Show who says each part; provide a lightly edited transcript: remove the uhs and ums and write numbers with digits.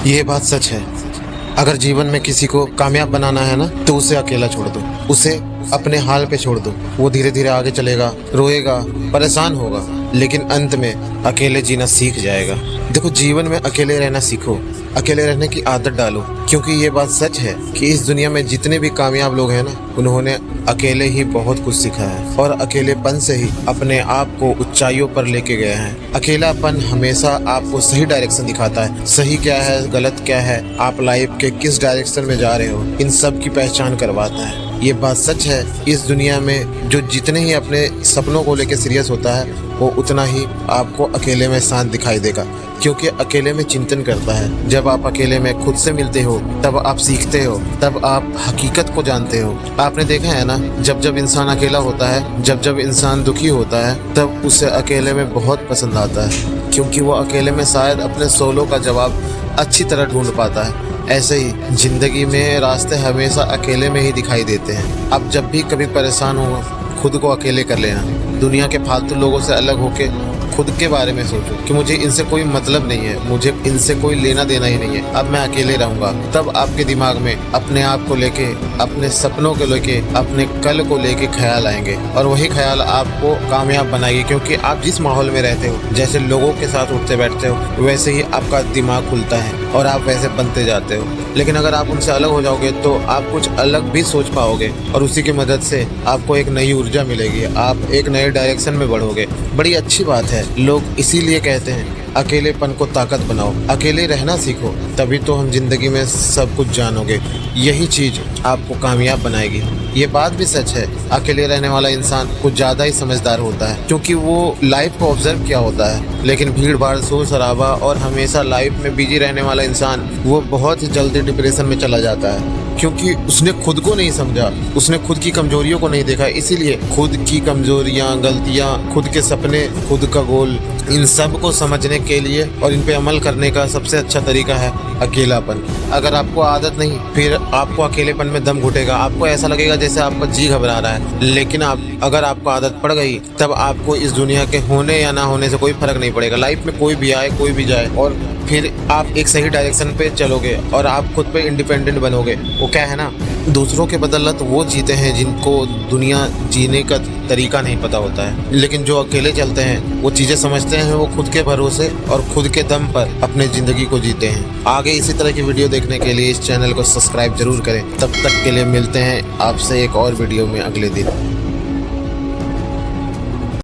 Speaker 1: ये बात सच है। अगर जीवन में किसी को कामयाब बनाना है ना, तो उसे अकेला छोड़ दो, उसे अपने हाल पे छोड़ दो। वो धीरे धीरे आगे चलेगा, रोएगा, परेशान होगा, लेकिन अंत में अकेले जीना सीख जाएगा। देखो, जीवन में अकेले रहना सीखो, अकेले रहने की आदत डालो, क्योंकि ये बात सच है कि इस दुनिया में जितने भी कामयाब लोग हैं ना, उन्होंने अकेले ही बहुत कुछ सीखा है और अकेलेपन से ही अपने आप को ऊंचाइयों पर लेके गए हैं। अकेलापन हमेशा आपको सही डायरेक्शन दिखाता है। सही क्या है, गलत क्या है, आप लाइफ के किस डायरेक्शन में जा रहे हो, इन सब की पहचान करवाता है। ये बात सच है, इस दुनिया में जो जितने ही अपने सपनों को लेकर सीरियस होता है, वो उतना ही आपको अकेले में शांत दिखाई देगा, क्योंकि अकेले में चिंतन करता है। जब आप अकेले में खुद से मिलते हो, तब आप सीखते हो, तब आप हकीकत को जानते हो। आपने देखा है ना, जब जब इंसान अकेला होता है, जब जब इंसान दुखी होता है, तब उसे अकेले में बहुत पसंद आता है, क्योंकि वो अकेले में शायद अपने सोलों का जवाब अच्छी तरह ढूंढ पाता है। ऐसे ही जिंदगी में रास्ते हमेशा अकेले में ही दिखाई देते हैं। अब जब भी कभी परेशान हो, खुद को अकेले कर लेना। दुनिया के फालतू लोगों से अलग होके खुद के बारे में सोचो कि मुझे इनसे कोई मतलब नहीं है, मुझे इनसे कोई लेना देना ही नहीं है, अब मैं अकेले रहूंगा। तब आपके दिमाग में अपने आप को लेके, अपने सपनों को लेके, अपने कल को लेके ख्याल आएंगे, और वही ख्याल आपको कामयाब बनाएगी, क्योंकि आप जिस माहौल में रहते हो, जैसे लोगों के साथ उठते बैठते हो, वैसे ही आपका दिमाग खुलता है और आप वैसे बनते जाते हो। लेकिन अगर आप उनसे अलग हो जाओगे तो आप कुछ अलग भी सोच पाओगे, और उसी की मदद से आपको एक नई ऊर्जा मिलेगी, आप एक नए डायरेक्शन में बढ़ोगे। बड़ी अच्छी बात है। लोग इसीलिए कहते हैं अकेलेपन को ताकत बनाओ, अकेले रहना सीखो, तभी तो हम जिंदगी में सब कुछ जानोगे। यही चीज आपको कामयाब बनाएगी। ये बात भी सच है, अकेले रहने वाला इंसान कुछ ज्यादा ही समझदार होता है, क्योंकि वो लाइफ को ऑब्जर्व किया होता है। लेकिन भीड़ भाड़, शोर शराबा और हमेशा लाइफ में बिजी रहने वाला इंसान, वो बहुत ही जल्दी डिप्रेशन में चला जाता है, क्योंकि उसने खुद को नहीं समझा, उसने खुद की कमजोरियों को नहीं देखा। इसीलिए खुद की कमजोरियां, गलतियां, खुद के सपने, खुद का गोल, इन सब को समझने के लिए और इन पे अमल करने का सबसे अच्छा तरीका है अकेलापन। अगर आपको आदत नहीं, फिर आपको अकेलेपन में दम घुटेगा, आपको ऐसा लगेगा जैसे आपका जी घबरा रहा है। लेकिन अगर आपको आदत पड़ गई, तब आपको इस दुनिया के होने या ना होने से कोई फर्क नहीं पड़ेगा। लाइफ में कोई भी आए, कोई भी जाए, और फिर आप एक सही डायरेक्शन पे चलोगे और आप खुद पे इंडिपेंडेंट बनोगे। वो क्या है ना, दूसरों के बदौलत वो जीते हैं जिनको दुनिया जीने का तरीका नहीं पता होता है। लेकिन जो अकेले चलते हैं, वो चीज़ें समझते हैं, वो खुद के भरोसे और खुद के दम पर अपने ज़िंदगी को जीते हैं। आगे इसी तरह की वीडियो देखने के लिए इस चैनल को सब्सक्राइब जरूर करें। तब तक के लिए मिलते हैं आपसे एक और वीडियो में अगले दिन।